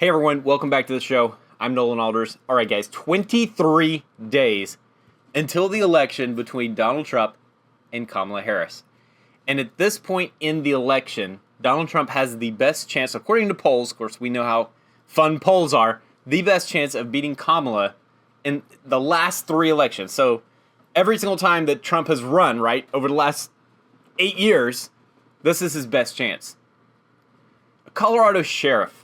Hey everyone, welcome back to the show. I'm Nolan Alders. All right, guys, 23 days until the election between Donald Trump and Kamala Harris. And at this point in the election, Donald Trump has the best chance, according to polls, of course, we know how fun polls are, the best chance of beating Kamala in the last 3 elections. So every single time that Trump has run, right, over the last 8 years, this is his best chance. A Colorado sheriff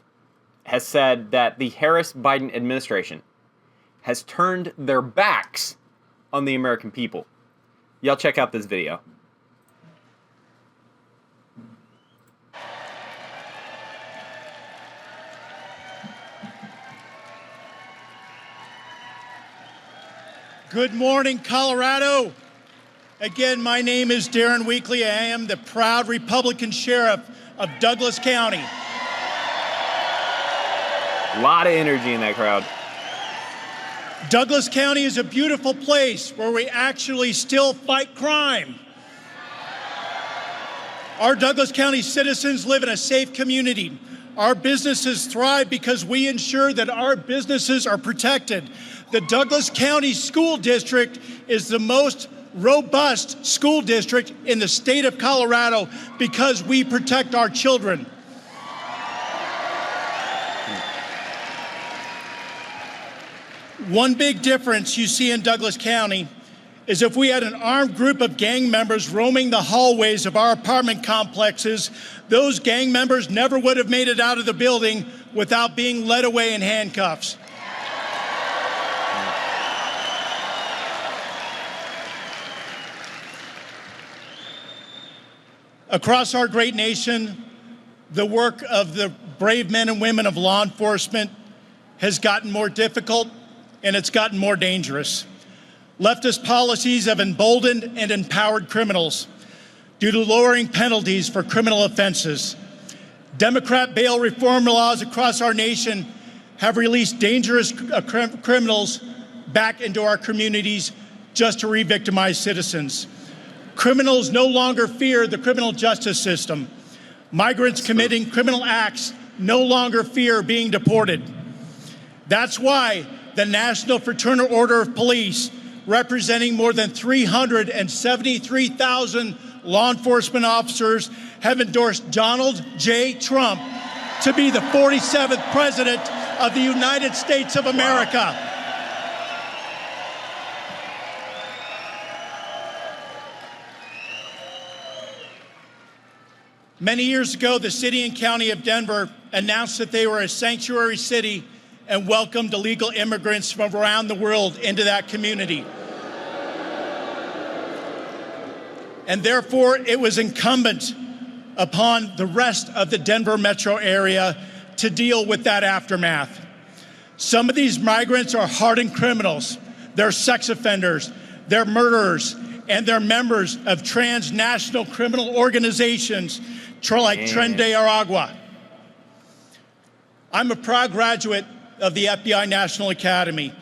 has said that the Harris-Biden administration has turned their backs on the American people. Y'all check out this video. Good morning, Colorado. Again, my name is Darren Weekly. I am the proud Republican sheriff of Douglas County. A lot of energy in that crowd. Douglas County is a beautiful place where we actually still fight crime. Our Douglas County citizens live in a safe community. Our businesses thrive because we ensure that our businesses are protected. The Douglas County School District is the most robust school district in the state of Colorado because we protect our children. One big difference you see in Douglas County is if we had an armed group of gang members roaming the hallways of our apartment complexes, those gang members never would have made it out of the building without being led away in handcuffs. Across our great nation, the work of the brave men and women of law enforcement has gotten more difficult and it's gotten more dangerous. Leftist policies have emboldened and empowered criminals due to lowering penalties for criminal offenses. Democrat bail reform laws across our nation have released dangerous criminals back into our communities just to re-victimize citizens. Criminals no longer fear the criminal justice system. Migrants committing criminal acts no longer fear being deported. That's why the National Fraternal Order of Police, representing more than 373,000 law enforcement officers, have endorsed Donald J. Trump to be the 47th President of the United States of America. Many years ago, the city and county of Denver announced that they were a sanctuary city and welcomed illegal immigrants from around the world into that community. And therefore, it was incumbent upon the rest of the Denver metro area to deal with that aftermath. Some of these migrants are hardened criminals. They're sex offenders, they're murderers, and they're members of transnational criminal organizations like Tren de Aragua. I'm a proud graduate of the FBI National Academy,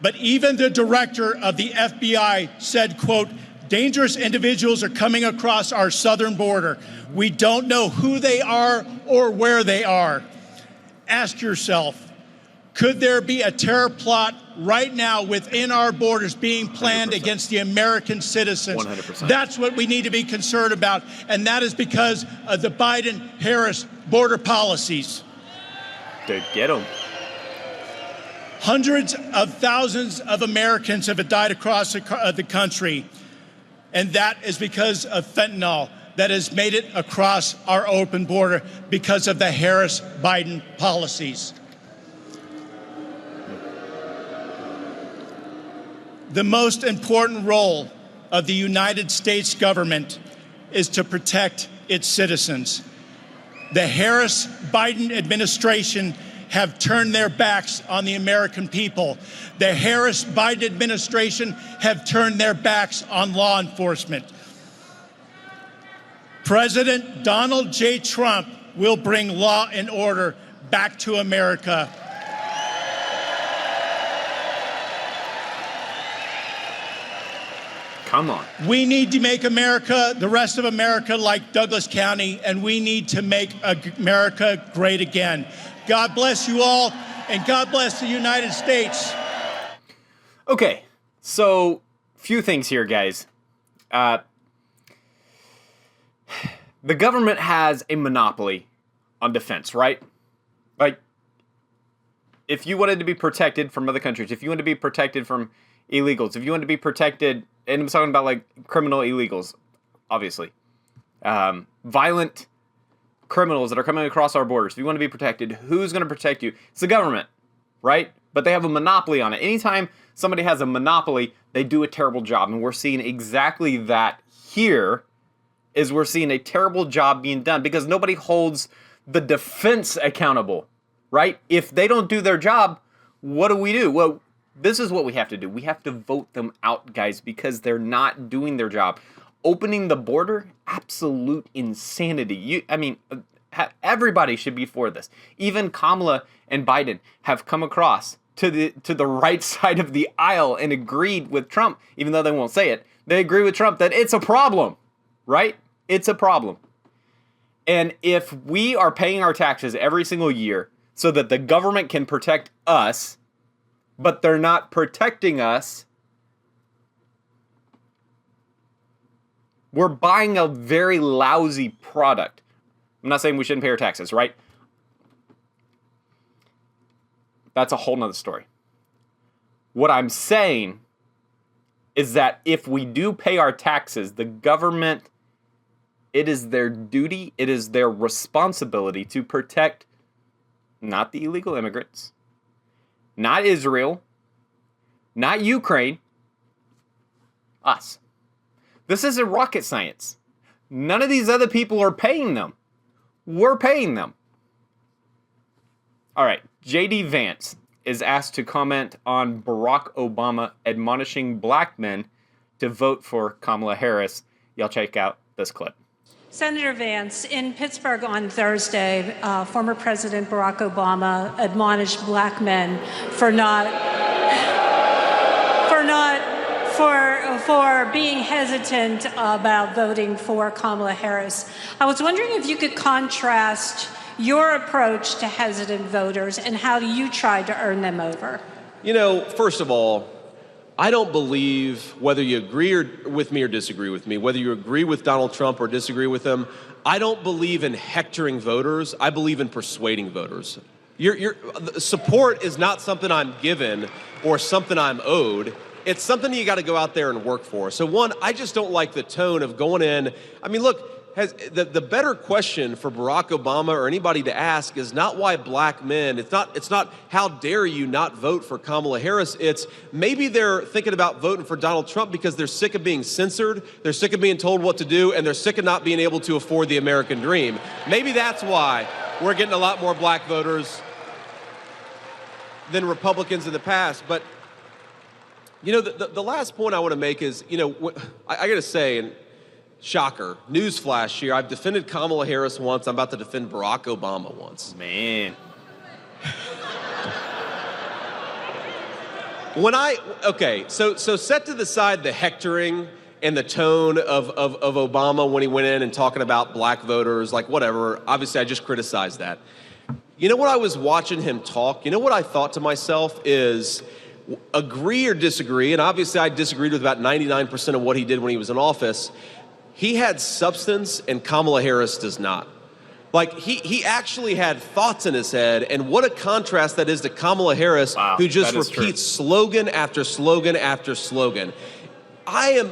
but even the director of the FBI said, quote, "Dangerous individuals are coming across our southern border. We don't know who they are or where they are." Ask yourself, could there be a terror plot right now within our borders being planned 100%. against the American citizens? 100%. That's what we need to be concerned about, and that is because of the Biden-Harris border policies. Dude, get them. Hundreds of thousands of Americans have died across the country, and that is because of fentanyl that has made it across our open border because of the Harris-Biden policies. The most important role of the United States government is to protect its citizens. The Harris-Biden administration have turned their backs on the American people. The Harris-Biden administration have turned their backs on law enforcement. President Donald J. Trump will bring law and order back to America. Come on. We need to make America, the rest of America, like Douglas County, and we need to make America great again. God bless you all, and God bless the United States. Okay, so few things here, guys. The government has a monopoly on defense, right? Like, if you wanted to be protected from other countries, if you wanted to be protected from illegals, if you wanted to be protected, and I'm talking about like criminal illegals, obviously, violent criminals that are coming across our borders, if you want to be protected, who's going to protect you? It's the government, right? But they have a monopoly on it. Anytime somebody has a monopoly, they do a terrible job. And we're seeing exactly that here, is we're seeing a terrible job being done because nobody holds the defense accountable, right? If they don't do their job, what do? Well, this is what we have to do. We have to vote them out, guys, because they're not doing their job. Opening the border, absolute insanity. Everybody should be for this. Even Kamala and Biden have come across to the right side of the aisle and agreed with Trump, even though they won't say it. They agree with Trump that it's a problem, right? It's a problem. And if we are paying our taxes every single year so that the government can protect us, but they're not protecting us, we're buying a very lousy product. I'm not saying we shouldn't pay our taxes, right? That's a whole nother story. What I'm saying is that if we do pay our taxes, the government, it is their duty, it is their responsibility to protect not the illegal immigrants, not Israel, not Ukraine, us. This isn't rocket science. None of these other people are paying them. We're paying them. All right, JD Vance is asked to comment on Barack Obama admonishing black men to vote for Kamala Harris. Y'all check out this clip. Senator Vance, in Pittsburgh on Thursday, former President Barack Obama admonished black men for being hesitant about voting for Kamala Harris. I was wondering if you could contrast your approach to hesitant voters and how you tried to earn them over. You know, first of all, I don't believe, whether you agree with me or disagree with me, whether you agree with Donald Trump or disagree with him, I don't believe in hectoring voters. I believe in persuading voters. Your support is not something I'm given or something I'm owed. It's something you got to go out there and work for. So one, I just don't like the tone of going in. I mean, look, the better question for Barack Obama or anybody to ask is not why black men, it's not how dare you not vote for Kamala Harris. It's maybe they're thinking about voting for Donald Trump because they're sick of being censored, they're sick of being told what to do, and they're sick of not being able to afford the American dream. Maybe that's why we're getting a lot more black voters than Republicans in the past. But you know, the last point I want to make is, you know, I got to say, and shocker, newsflash here, I've defended Kamala Harris once, I'm about to defend Barack Obama once. Man. So set to the side the hectoring and the tone of Obama when he went in and talking about black voters, like whatever. Obviously, I just criticized that. You know what I was watching him talk? You know what I thought to myself is, agree or disagree, and obviously I disagreed with about 99% of what he did when he was in office. He had substance and Kamala Harris does not. Like, he actually had thoughts in his head, and what a contrast that is to Kamala Harris, who just repeats slogan after slogan after slogan. I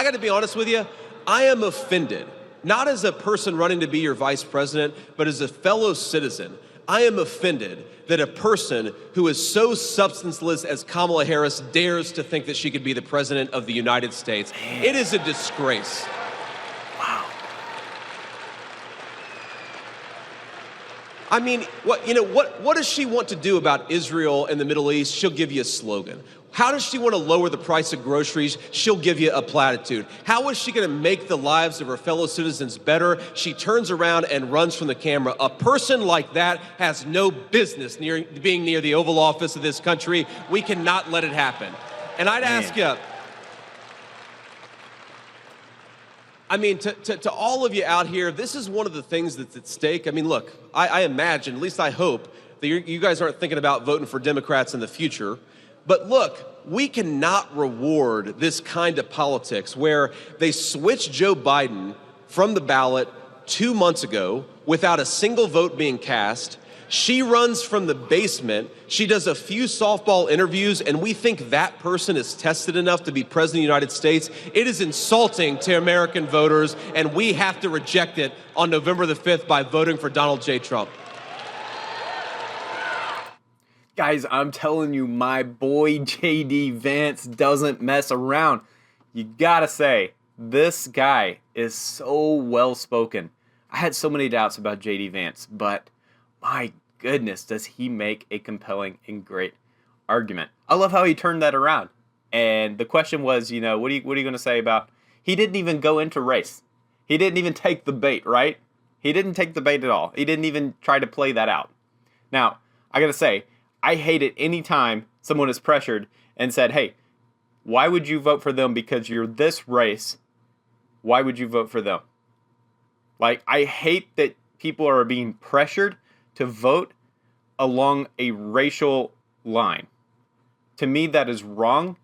got to be honest with you, I am offended, not as a person running to be your vice president, but as a fellow citizen. I am offended that a person who is so substanceless as Kamala Harris dares to think that she could be the president of the United States. It is a disgrace. Wow. I mean, what does she want to do about Israel and the Middle East? She'll give you a slogan. How does she want to lower the price of groceries? She'll give you a platitude. How is she going to make the lives of her fellow citizens better? She turns around and runs from the camera. A person like that has no business being near the Oval Office of this country. We cannot let it happen. And I'd ask you, I mean, to all of you out here, this is one of the things that's at stake. I mean, look, I imagine, at least I hope, that you guys aren't thinking about voting for Democrats in the future. But look, we cannot reward this kind of politics where they switched Joe Biden from the ballot 2 months ago without a single vote being cast. She runs from the basement. She does a few softball interviews, and we think that person is tested enough to be president of the United States. It is insulting to American voters, and we have to reject it on November the 5th by voting for Donald J. Trump. Guys, I'm telling you, my boy JD Vance doesn't mess around. You gotta say, this guy is so well-spoken. I had so many doubts about JD Vance, but my goodness, does he make a compelling and great argument. I love how he turned that around. And the question was, what are you going to say about, he didn't even go into race. He didn't even take the bait, right? He didn't take the bait at all. He didn't even try to play that out. Now, I got to say, I hate it any time someone is pressured and said, hey, why would you vote for them because you're this race? Why would you vote for them? Like, I hate that people are being pressured to vote along a racial line. To me, that is wrong.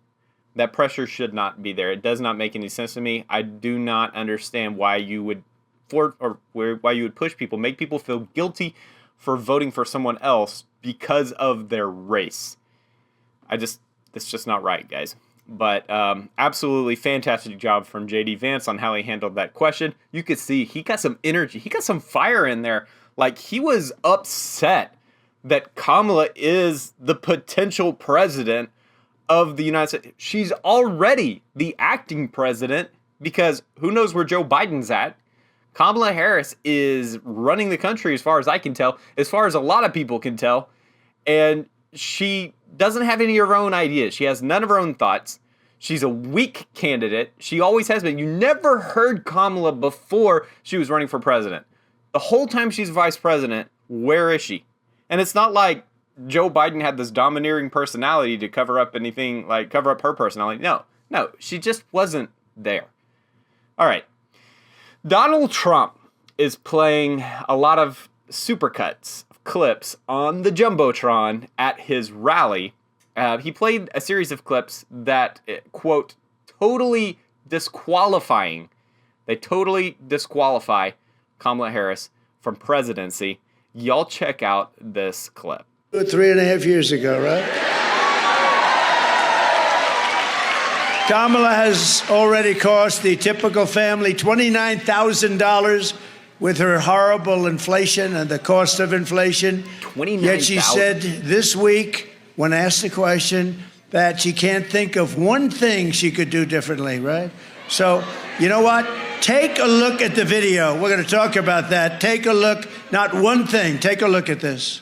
That pressure should not be there. It does not make any sense to me. I do not understand why you would why you would push people, make people feel guilty for voting for someone else because of their race. It's just not right, guys. But absolutely fantastic job from JD Vance on how he handled that question. You could see he got some energy. He got some fire in there. Like, he was upset that Kamala is the potential president of the United States. She's already the acting president because who knows where Joe Biden's at. Kamala Harris is running the country as far as I can tell, as far as a lot of people can tell. And she doesn't have any of her own ideas. She has none of her own thoughts. She's a weak candidate. She always has been. You never heard Kamala before she was running for president. The whole time she's vice president, where is she? And it's not like Joe Biden had this domineering personality to cover up anything, like cover up her personality. No, she just wasn't there. All right. Donald Trump is playing a lot of supercuts, clips on the jumbotron at his rally. He played a series of clips that, quote, totally disqualifying. They totally disqualify Kamala Harris from presidency. Y'all check out this clip. 3.5 years ago, right? Kamala has already cost the typical family $29,000 with her horrible inflation and the cost of inflation. Yet she said this week, when asked the question, that she can't think of one thing she could do differently, right? So, you know what? Take a look at the video. We're going to talk about that. Take a look. Not one thing. Take a look at this.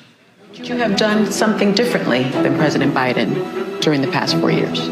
Would you have done something differently than President Biden during the past 4 years?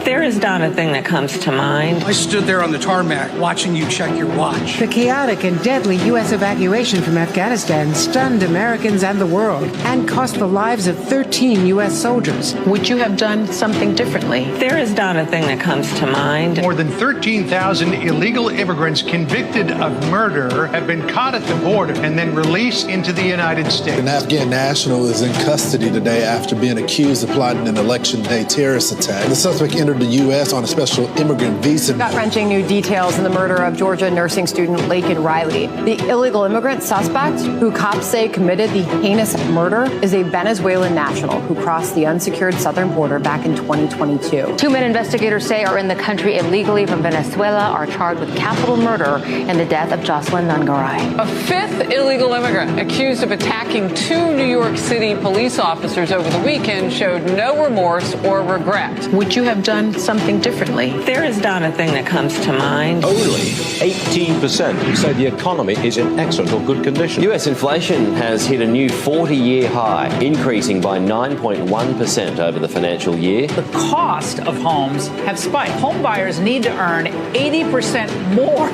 There is not a thing that comes to mind. I stood there on the tarmac watching you check your watch. The chaotic and deadly U.S. evacuation from Afghanistan stunned Americans and the world and cost the lives of 13 U.S. soldiers. Would you have done something differently? There is not a thing that comes to mind. More than 13,000 illegal immigrants convicted of murder have been caught at the border and then released into the United States. An Afghan national is in custody today after being accused of plotting an election day terrorist attack. The suspect entered the U.S. on a special immigrant visa. Gut-wrenching new details in the murder of Georgia nursing student Laken Riley. The illegal immigrant suspect, who cops say committed the heinous murder, is a Venezuelan national who crossed the unsecured southern border back in 2022. 2 men investigators say are in the country illegally from Venezuela are charged with capital murder in the death of Jocelyn Nungaray. A fifth illegal immigrant accused of attacking 2 New York City police officers over the weekend showed no remorse or regret. Would you have done something differently? There is not a thing that comes to mind. Only 18% say the economy is in excellent or good condition. US inflation has hit a new 40-year high, increasing by 9.1% over the financial year. The cost of homes have spiked. Home buyers need to earn 80% more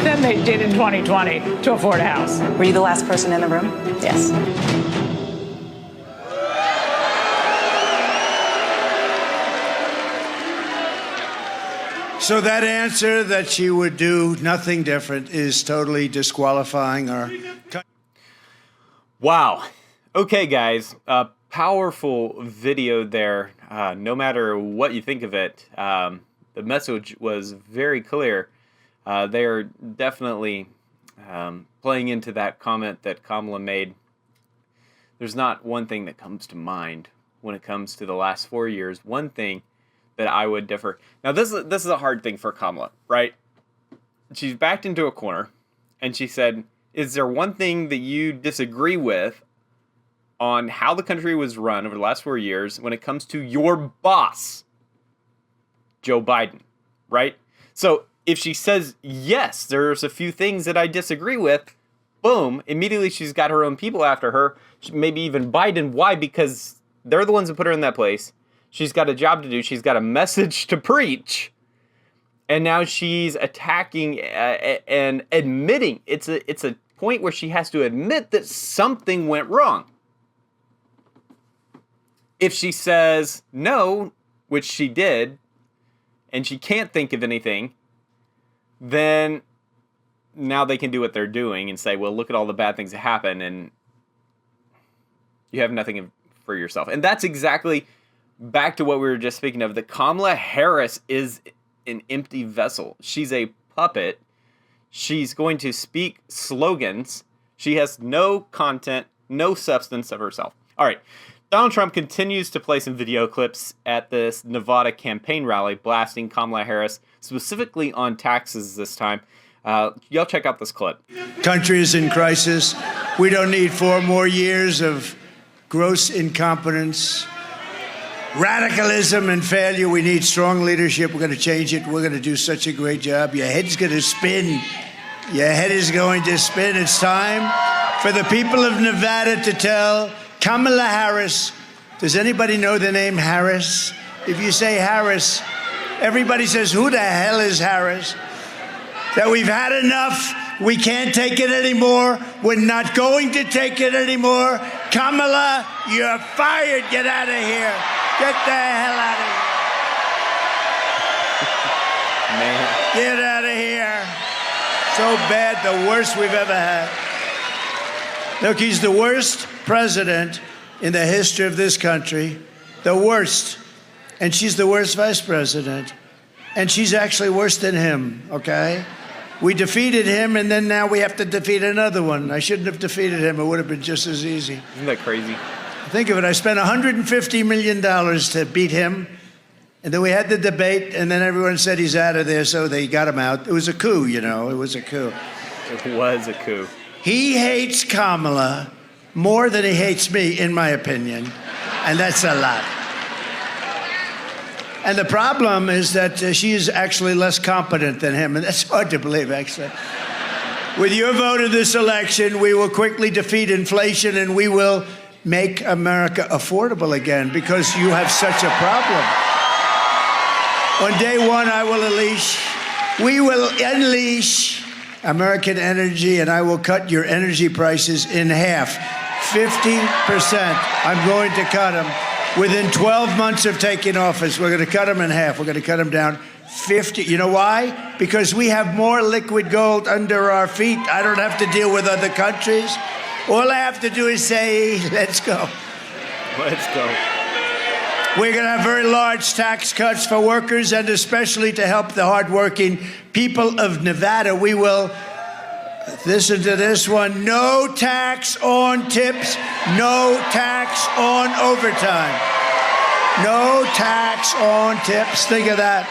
than they did in 2020 to afford a house. Were you the last person in the room? Yes. So that answer that she would do nothing different is totally disqualifying her. Wow. Okay, guys. Powerful video there. No matter what you think of it, the message was very clear. They are definitely playing into that comment that Kamala made. There's not one thing that comes to mind when it comes to the last 4 years. One thing that I would differ. Now, this is a hard thing for Kamala, right? She's backed into a corner, and she said, is there one thing that you disagree with on how the country was run over the last 4 years when it comes to your boss, Joe Biden, right? So if she says, yes, there's a few things that I disagree with, boom, immediately she's got her own people after her, maybe even Biden. Why? Because they're the ones that put her in that place. She's got a job to do. She's got a message to preach. And now she's attacking and admitting. It's a point where she has to admit that something went wrong. If she says no, which she did, and she can't think of anything, then now they can do what they're doing and say, well, look at all the bad things that happen, and you have nothing for yourself. And that's exactly back to what we were just speaking of. That Kamala Harris is an empty vessel. She's a puppet. She's going to speak slogans. She has no content, no substance of herself. All right. Donald Trump continues to play some video clips at this Nevada campaign rally, blasting Kamala Harris, specifically on taxes this time. Y'all check out this clip. Country is in crisis. We don't need 4 more years of gross incompetence, radicalism, and failure. We need strong leadership. We're going to change it. We're going to do such a great job. Your head's going to spin. Your head is going to spin. It's time for the people of Nevada to tell Kamala Harris. Does anybody know the name Harris? If you say Harris, everybody says, who the hell is Harris? That we've had enough. We can't take it anymore. We're not going to take it anymore. Kamala, you're fired. Get out of here. Get the hell out of here. Man. Get out of here. So bad, the worst we've ever had. Look, he's the worst president in the history of this country. The worst. And she's the worst vice president. And she's actually worse than him, okay? We defeated him, and then now we have to defeat another one. I shouldn't have defeated him. It would have been just as easy. Isn't that crazy? Think of it. I spent $150 million to beat him. And then we had the debate, and then everyone said he's out of there, so they got him out. It was a coup, you know. It was a coup. It was a coup. He hates Kamala more than he hates me, in my opinion. And that's a lot. And the problem is that she is actually less competent than him. And that's hard to believe, actually. With your vote in this election, we will quickly defeat inflation, and we will make America affordable again, because you have such a problem. On day one, we will unleash American energy, and I will cut your energy prices in half. 50%. I'm going to cut them. Within 12 months of taking office, we're going to cut them in half. We're going to cut them down 50. You know why? Because we have more liquid gold under our feet. I don't have to deal with other countries. All I have to do is say, let's go. Let's go. We're going to have very large tax cuts for workers, and especially to help the hardworking people of Nevada. We will, listen to this one, no tax on tips, no tax on overtime. No tax on tips. Think of that.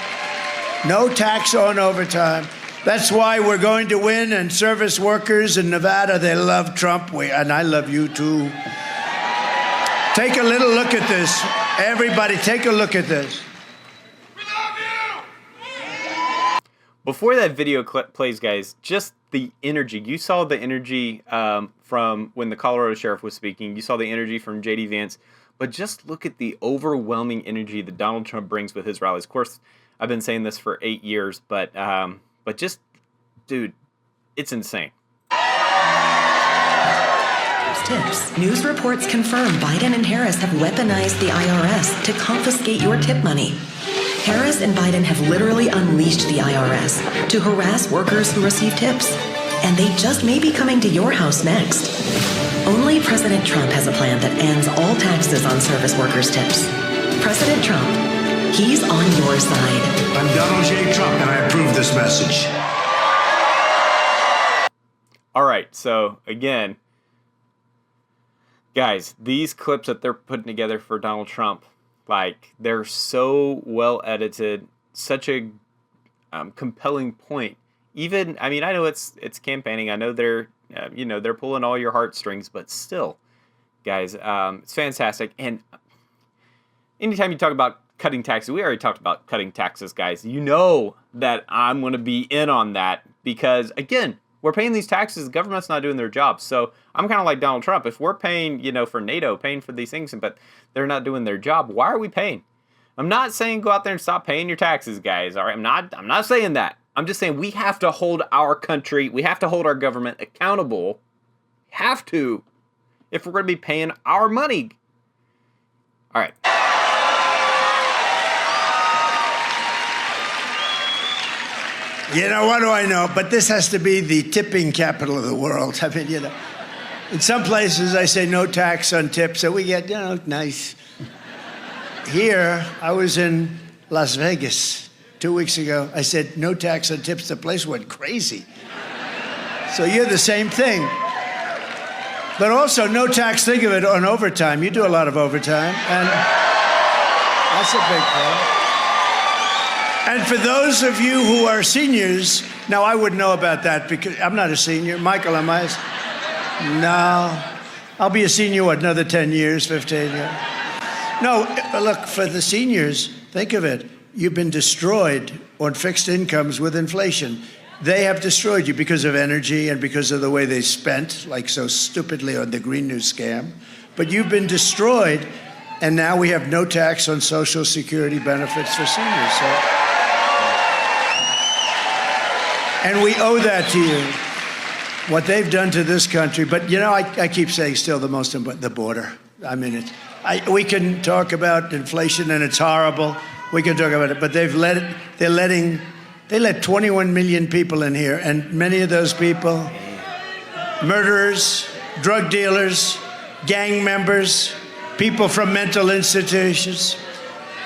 No tax on overtime. That's why we're going to win, and service workers in Nevada, they love Trump, and I love you too. Take a little look at this. Everybody, take a look at this. Before that video clip plays, guys, just the energy. You saw the energy from when the Colorado sheriff was speaking. You saw the energy from JD Vance. But just look at the overwhelming energy that Donald Trump brings with his rallies. Of course, I've been saying this for 8 years, but just, dude, it's insane. Tips. News reports confirm Biden and Harris have weaponized the IRS to confiscate your tip money. Harris and Biden have literally unleashed the IRS to harass workers who receive tips. And they just may be coming to your house next. Only President Trump has a plan that ends all taxes on service workers' tips. President Trump, he's on your side. I'm Donald J. Trump, and I approve this message. All right, so again, guys, these clips that they're putting together for Donald Trump, like, they're so well edited, such a compelling point. Even, I mean, I know it's campaigning. I know they're, they're pulling all your heartstrings, but still, guys, it's fantastic. And anytime you talk about cutting taxes, we already talked about cutting taxes, guys. You know that I'm going to be in on that because, again, we're paying these taxes. The government's not doing their job. So I'm kind of like Donald Trump. If we're paying, for NATO, paying for these things, but they're not doing their job, why are we paying? I'm not saying go out there and stop paying your taxes, guys. All right, I'm not saying that. I'm just saying we have to hold our country, we have to hold our government accountable. Have to, if we're going to be paying our money. All right. What do I know? But this has to be the tipping capital of the world. I mean, in some places I say no tax on tips, so we get, nice. Here, I was in Las Vegas 2 weeks ago. I said no tax on tips. The place went crazy. So you're the same thing. But also no tax, think of it, on overtime. You do a lot of overtime, and that's a big thing. And for those of you who are seniors, now I would know about that because I'm not a senior. Michael, am I? No. I'll be a senior, another 10 years, 15 years? No, look, for the seniors, think of it. You've been destroyed on fixed incomes with inflation. They have destroyed you because of energy and because of the way they spent, like so stupidly on the Green New scam. But you've been destroyed, and now we have no tax on Social Security benefits for seniors. And we owe that to you, what they've done to this country. But, I keep saying still the most important, the border. I mean, we can talk about inflation, and it's horrible. We can talk about it, but they let 21 million people in here, and many of those people, murderers, drug dealers, gang members, people from mental institutions.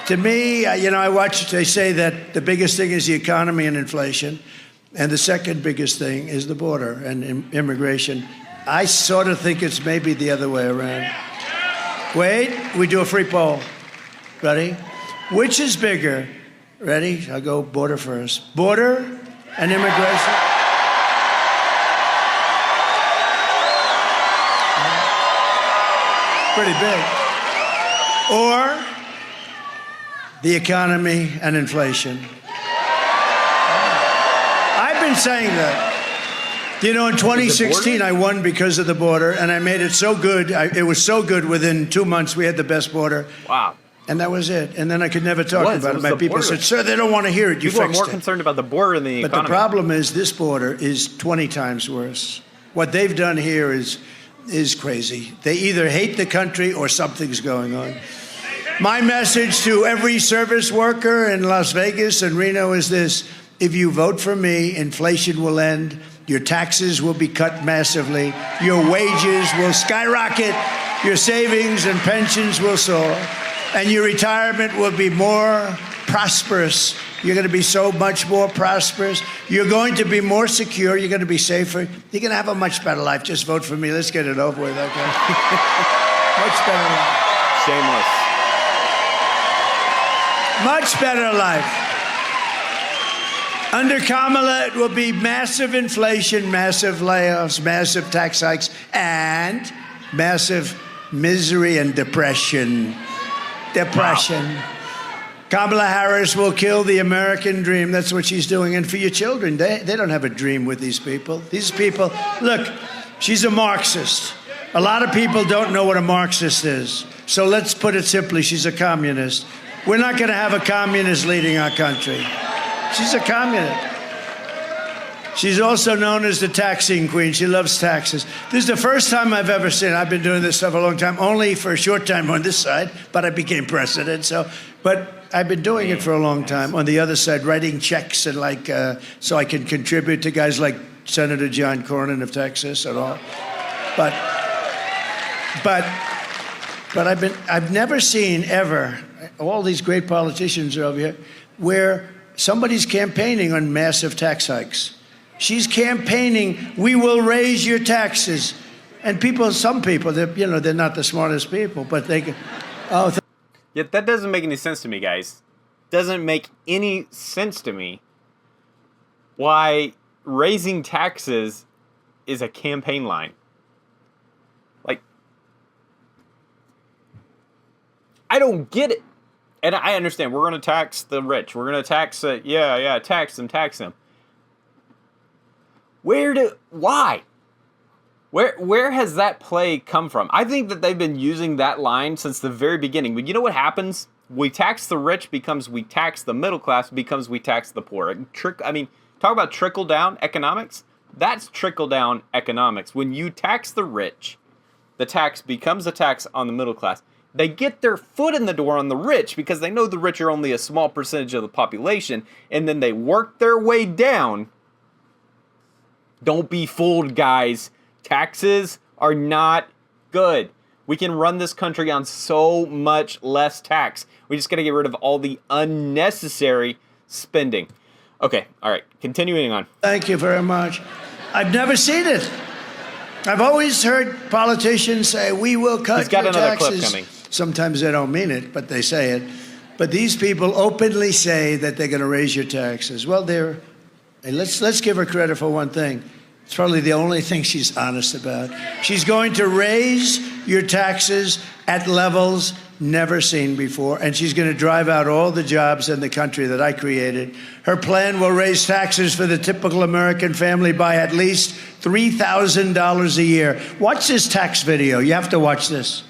To me, I watch, they say that the biggest thing is the economy and inflation. And the second biggest thing is the border and immigration. I sort of think it's maybe the other way around. Wait, we do a free poll. Ready? Which is bigger? Ready? I'll go border first. Border and immigration? Pretty big. Or the economy and inflation. Saying that. In 2016, I won because of the border, and I made it so good. It was so good within 2 months, we had the best border. Wow. And that was it. And then I could never talk about it. My people said, sir, they don't want to hear it. You people fixed are more concerned about the border than the economy. But the problem is this border is 20 times worse. What they've done here is crazy. They either hate the country or something's going on. My message to every service worker in Las Vegas and Reno is this. If you vote for me, inflation will end, your taxes will be cut massively, your wages will skyrocket, your savings and pensions will soar, and your retirement will be more prosperous. You're going to be so much more prosperous. You're going to be more secure. You're going to be safer. You're going to have a much better life. Just vote for me. Let's get it over with, okay? Much better life. Shameless. Much better life. Under Kamala, it will be massive inflation, massive layoffs, massive tax hikes, and massive misery and depression. Wow. Kamala Harris will kill the American dream. That's what she's doing. And for your children, they don't have a dream with these people. These people, look, she's a Marxist. A lot of people don't know what a Marxist is. So let's put it simply, she's a communist. We're not going to have a communist leading our country. She's a communist. She's also known as the taxing queen. She loves taxes. This is the first time I've ever seen, I've been doing this stuff a long time, only for a short time on this side, but I became president. But I've been doing it for a long time on the other side, writing checks and so I can contribute to guys like Senator John Cornyn of Texas and all. But But I've never seen ever, all these great politicians are over here, where somebody's campaigning on massive tax hikes. She's campaigning, we will raise your taxes. And some people, they're not the smartest people, but they can, Yet that doesn't make any sense to me, guys. Doesn't make any sense to me why raising taxes is a campaign line. Like, I don't get it. And I understand, we're going to tax the rich. We're going to tax, tax them. Why? Where has that play come from? I think that they've been using that line since the very beginning. But you know what happens? We tax the rich becomes we tax the middle class becomes we tax the poor. Talk about trickle-down economics. That's trickle-down economics. When you tax the rich, the tax becomes a tax on the middle class. They get their foot in the door on the rich because they know the rich are only a small percentage of the population, and then they work their way down. Don't be fooled, guys. Taxes are not good. We can run this country on so much less tax. We just got to get rid of all the unnecessary spending. Okay, all right, continuing on. Thank you very much. I've never seen it. I've always heard politicians say, we will cut He's got your another taxes. clip coming. Sometimes they don't mean it, but they say it. But these people openly say that they're going to raise your taxes. Well, let's give her credit for one thing. It's probably the only thing she's honest about. She's going to raise your taxes at levels never seen before, and she's going to drive out all the jobs in the country that I created. Her plan will raise taxes for the typical American family by at least $3,000 a year. Watch this tax video. You have to watch this.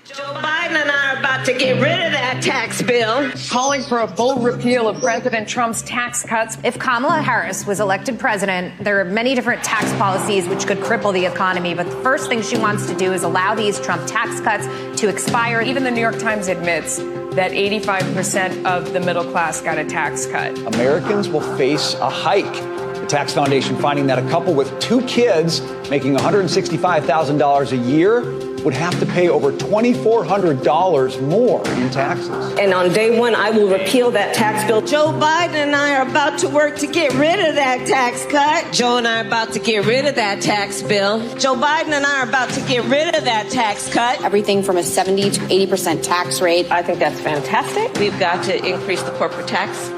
Joe Biden and I are about to get rid of that tax bill. Calling for a full repeal of President Trump's tax cuts. If Kamala Harris was elected president, there are many different tax policies which could cripple the economy. But the first thing she wants to do is allow these Trump tax cuts to expire. Even the New York Times admits that 85% of the middle class got a tax cut. Americans will face a hike. The Tax Foundation finding that a couple with 2 kids making $165,000 a year would have to pay over $2,400 more in taxes. And on day one, I will repeal that tax bill. Joe Biden and I are about to work to get rid of that tax cut. Joe and I are about to get rid of that tax bill. Joe Biden and I are about to get rid of that tax cut. Everything from a 70 to 80% tax rate. I think that's fantastic. We've got to increase the corporate tax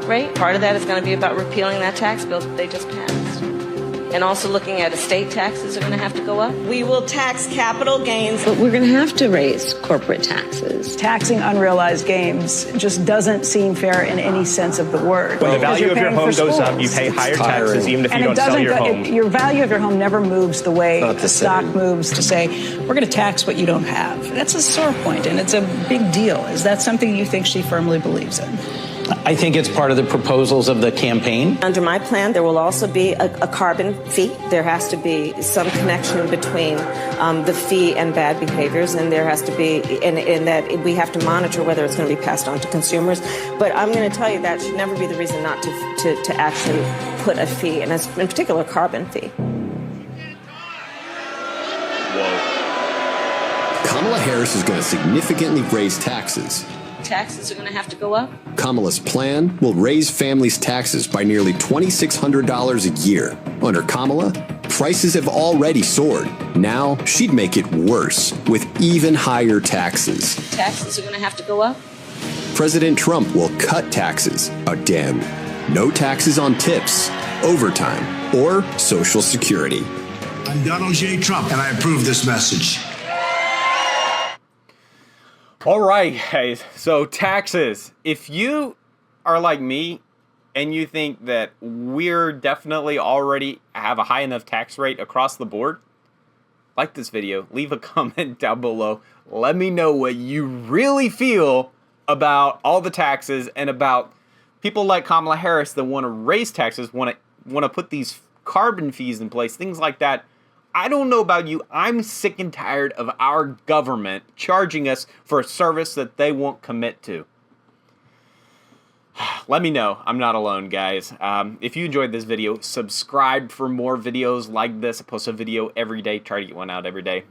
rate. Part of that is going to be about repealing that tax bill that they just passed. And also looking at estate taxes are going to have to go up. We will tax capital gains. But we're going to have to raise corporate taxes. Taxing unrealized gains just doesn't seem fair in any sense of the word. When the value of your home goes up, you pay higher taxes even if you don't sell your home. Your value of your home never moves the way a stock moves to say, we're going to tax what you don't have. That's a sore point, and it's a big deal. Is that something you think she firmly believes in? I think it's part of the proposals of the campaign. Under my plan, there will also be a carbon fee. There has to be some connection between the fee and bad behaviors, and there has to be, in that we have to monitor whether it's going to be passed on to consumers. But I'm going to tell you that should never be the reason not to actually put a fee, and in particular, a carbon fee. Kamala Harris is going to significantly raise taxes. Taxes are going to have to go up. Kamala's plan will raise families' taxes by nearly $2,600 a year. Under Kamala, prices have already soared. Now she'd make it worse with even higher taxes. Taxes are going to have to go up. President Trump will cut taxes again. No taxes on tips, overtime, or Social Security. I'm Donald J. Trump, and I approve this message. All right, guys. So taxes. If you are like me and you think that we're definitely already have a high enough tax rate across the board, like this video, leave a comment down below. Let me know what you really feel about all the taxes and about people like Kamala Harris that want to raise taxes, want to put these carbon fees in place, things like that. I don't know about you. I'm sick and tired of our government charging us for a service that they won't commit to. Let me know. I'm not alone, guys. If you enjoyed this video, subscribe for more videos like this. I post a video every day. Try to get one out every day.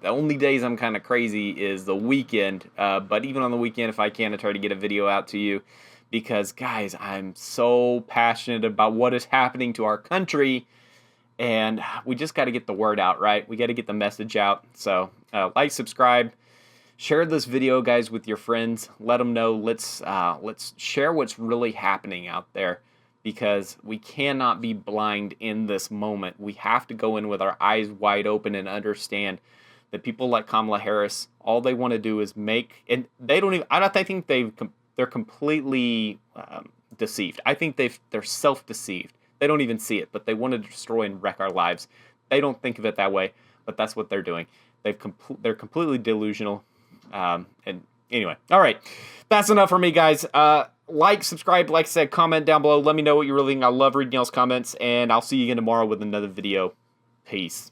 The only days I'm kind of crazy is the weekend. But even on the weekend, if I can, I try to get a video out to you. Because, guys, I'm so passionate about what is happening to our country. And we just got to get the word out, right? We got to get the message out. So, like, subscribe. Share this video, guys, with your friends. Let them know. Let's share what's really happening out there, because we cannot be blind in this moment. We have to go in with our eyes wide open and understand that people like Kamala Harris, all they want to do is make, and they don't even, I think they're completely deceived. I think they're self-deceived. They don't even see it, but they want to destroy and wreck our lives. They don't think of it that way, but that's what they're doing. They're completely delusional. And anyway, all right, that's enough for me, guys. Like, subscribe, like I said, comment down below. Let me know what you really think. I love reading y'all's comments, and I'll see you again tomorrow with another video. Peace.